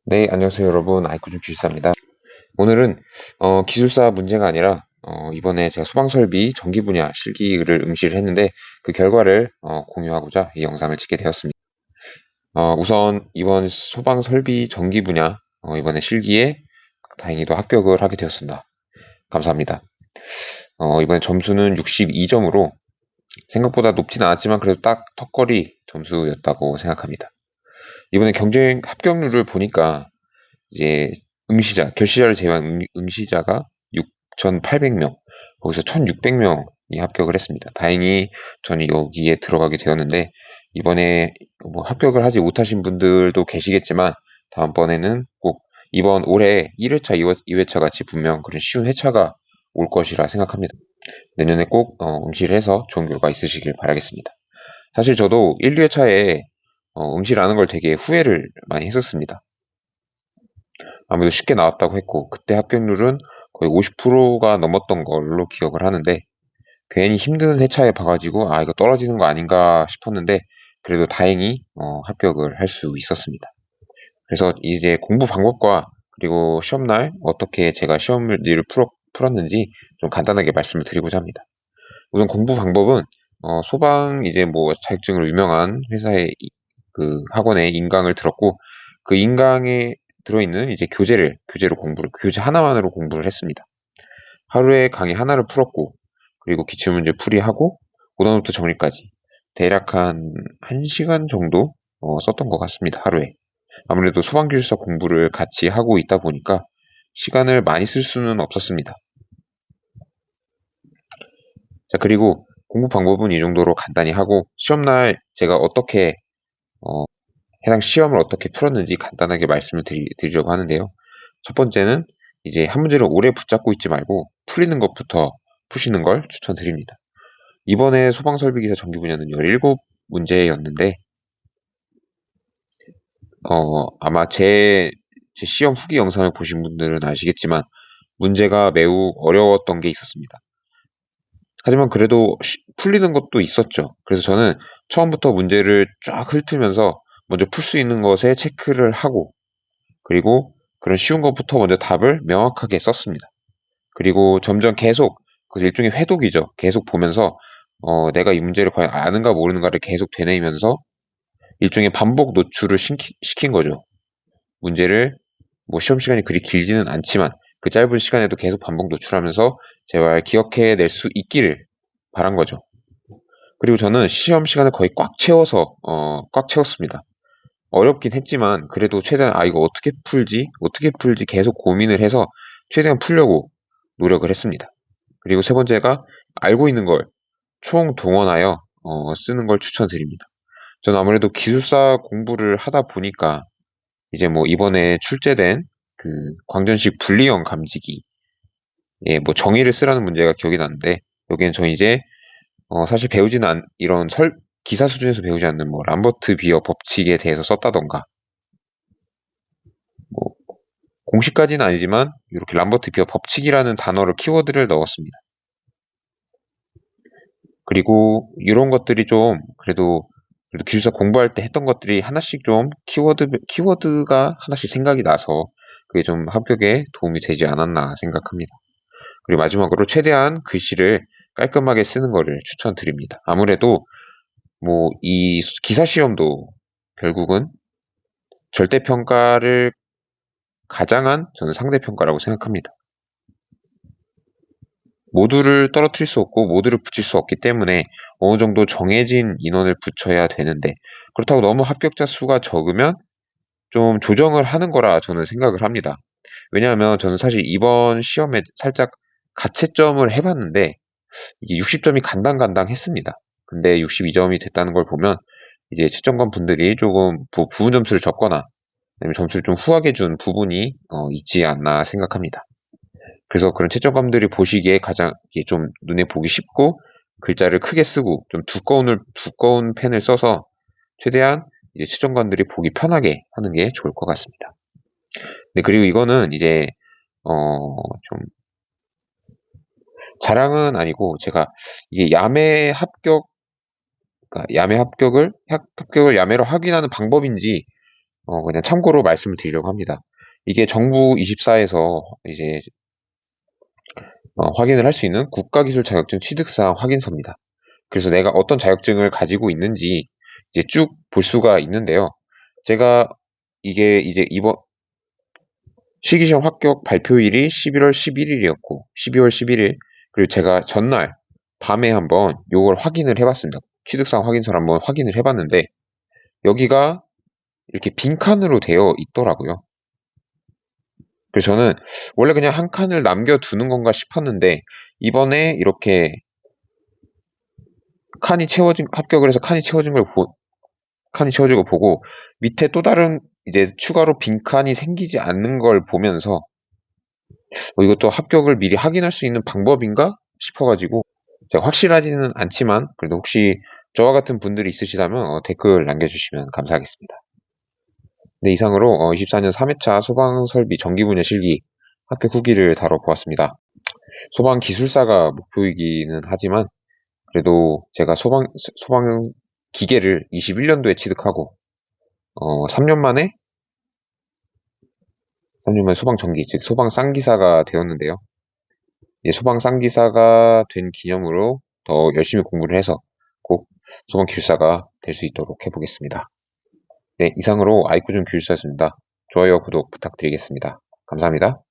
네, 안녕하세요, 여러분. 아이쿠 기술사입니다. 오늘은 기술사 문제가 아니라 이번에 제가 소방설비 전기 분야 실기를 응시를 했는데 그 결과를 공유하고자 이 영상을 찍게 되었습니다. 우선 이번 소방설비 전기 분야 이번에 실기에 다행히도 합격을 하게 되었습니다. 감사합니다. 이번에 점수는 62점으로 생각보다 높진 않았지만 그래도 딱 턱걸이 점수였다고 생각합니다. 이번에 경쟁 합격률을 보니까 이제 결시자를 제외한 응시자가 6,800명, 거기서 1,600명이 합격을 했습니다. 다행히 저는 여기에 들어가게 되었는데, 이번에 뭐 합격을 하지 못하신 분들도 계시겠지만, 다음번에는 꼭 이번 올해 1회차, 2회차 같이 분명 그런 쉬운 회차가 올 것이라 생각합니다. 내년에 꼭 응시를 해서 좋은 결과 있으시길 바라겠습니다. 사실 저도 1, 2회차에 응시를 하는 걸 되게 후회를 많이 했었습니다. 아무래도 쉽게 나왔다고 했고 그때 합격률은 거의 50%가 넘었던 걸로 기억을 하는데 괜히 힘든 회차에 봐가지고 이거 떨어지는 거 아닌가 싶었는데 그래도 다행히 합격을 할 수 있었습니다. 그래서 이제 공부 방법과 그리고 시험날 어떻게 제가 시험을 풀었는지 좀 간단하게 말씀을 드리고자 합니다. 우선 공부 방법은 소방 이제 뭐 자격증으로 유명한 회사의 그 학원에 인강을 들었고 그 인강에 들어있는 이제 교재 하나만으로 공부를 했습니다. 하루에 강의 하나를 풀었고 그리고 기출문제 풀이하고 오답노트 정리까지 대략 한 1시간 정도 썼던 것 같습니다. 하루에. 아무래도 소방기술사 공부를 같이 하고 있다 보니까 시간을 많이 쓸 수는 없었습니다. 자, 그리고 공부 방법은 이 정도로 간단히 하고 시험날 제가 어, 해당 시험을 어떻게 풀었는지 간단하게 말씀을 드리려고 하는데요. 첫 번째는 이제 한 문제를 오래 붙잡고 있지 말고 풀리는 것부터 푸시는 걸 추천드립니다. 이번에 소방설비기사 전기 분야는 17문제였는데 아마 제 시험 후기 영상을 보신 분들은 아시겠지만 문제가 매우 어려웠던 게 있었습니다. 하지만 그래도 풀리는 것도 있었죠. 그래서 저는 처음부터 문제를 쫙 훑으면서 먼저 풀 수 있는 것에 체크를 하고 그리고 그런 쉬운 것부터 먼저 답을 명확하게 썼습니다. 그리고 점점 계속 그 일종의 회독이죠. 계속 보면서 내가 이 문제를 과연 아는가 모르는가를 계속 되뇌이면서 일종의 반복 노출을 시킨 거죠. 문제를 뭐 시험 시간이 그리 길지는 않지만 그 짧은 시간에도 계속 반복 노출하면서 제발 기억해낼 수 있기를 바란 거죠. 그리고 저는 시험 시간을 거의 꽉 채웠습니다. 어렵긴 했지만 그래도 최대한 이거 어떻게 풀지 계속 고민을 해서 최대한 풀려고 노력을 했습니다. 그리고 세 번째가 알고 있는 걸 총동원하여 쓰는 걸 추천드립니다. 저는 아무래도 기술사 공부를 하다 보니까 이제 뭐 이번에 출제된 그 광전식 분리형 감지기 뭐 정의를 쓰라는 문제가 기억이 나는데 여기는 저 이제 사실 이런 기사 수준에서 배우지 않는 뭐 람버트 비어 법칙에 대해서 썼다던가 뭐 공식까지는 아니지만 이렇게 람버트 비어 법칙이라는 단어를 키워드를 넣었습니다. 그리고 이런 것들이 좀 그래도 기술사 공부할 때 했던 것들이 하나씩 좀 키워드가 하나씩 생각이 나서 그게 좀 합격에 도움이 되지 않았나 생각합니다. 그리고 마지막으로 최대한 글씨를 깔끔하게 쓰는 것을 추천드립니다. 아무래도 뭐 이 기사 시험도 결국은 절대평가를 가장한 저는 상대평가라고 생각합니다. 모두를 떨어뜨릴 수 없고 모두를 붙일 수 없기 때문에 어느 정도 정해진 인원을 붙여야 되는데 그렇다고 너무 합격자 수가 적으면 좀 조정을 하는 거라 저는 생각을 합니다. 왜냐하면 저는 사실 이번 시험에 살짝 가채점을 해봤는데 이게 60점이 간당간당했습니다. 근데 62점이 됐다는 걸 보면 이제 채점관 분들이 조금 부분 점수를 적거나 아니면 점수를 좀 후하게 준 부분이 있지 않나 생각합니다. 그래서 그런 채점관들이 보시기에 가장 이게 좀 눈에 보기 쉽고 글자를 크게 쓰고 좀 두꺼운 펜을 써서 최대한 이제 채점관들이 보기 편하게 하는 게 좋을 것 같습니다. 네, 그리고 이거는 이제 좀 자랑은 아니고 제가 이게 그러니까 합격을 야매로 확인하는 방법인지 그냥 참고로 말씀을 드리려고 합니다. 이게 정부24에서 이제 확인을 할 수 있는 국가기술 자격증 취득사항 확인서입니다. 그래서 내가 어떤 자격증을 가지고 있는지 이제 쭉 볼 수가 있는데요. 제가 이게 이제 이번 실기시험 합격 발표일이 11월 11일이었고 12월 11일 그리고 제가 전날 밤에 한번 요걸 확인을 해봤습니다. 취득사항 확인서를 한번 확인을 해봤는데 여기가 이렇게 빈칸으로 되어 있더라고요. 그래서 저는 원래 그냥 한 칸을 남겨두는 건가 싶었는데 이번에 이렇게 합격을 해서 칸이 채워진 걸 보고 밑에 또 다른 이제 추가로 빈칸이 생기지 않는 걸 보면서 이것도 합격을 미리 확인할 수 있는 방법인가 싶어가지고 제가 확실하지는 않지만 그래도 혹시 저와 같은 분들이 있으시다면 댓글 남겨주시면 감사하겠습니다. 네, 이상으로 24년 3회차 소방설비 전기분야 실기 합격 후기를 다뤄보았습니다. 소방기술사가 목표이기는 하지만 그래도 제가 소방 기계를 21년도에 취득하고 3년 만에 소방전기, 즉 소방쌍기사가 되었는데요. 소방쌍기사가 된 기념으로 더 열심히 공부를 해서 꼭 소방기술사가 될 수 있도록 해보겠습니다. 네, 이상으로 아이쿠준 기술사였습니다. 좋아요, 구독 부탁드리겠습니다. 감사합니다.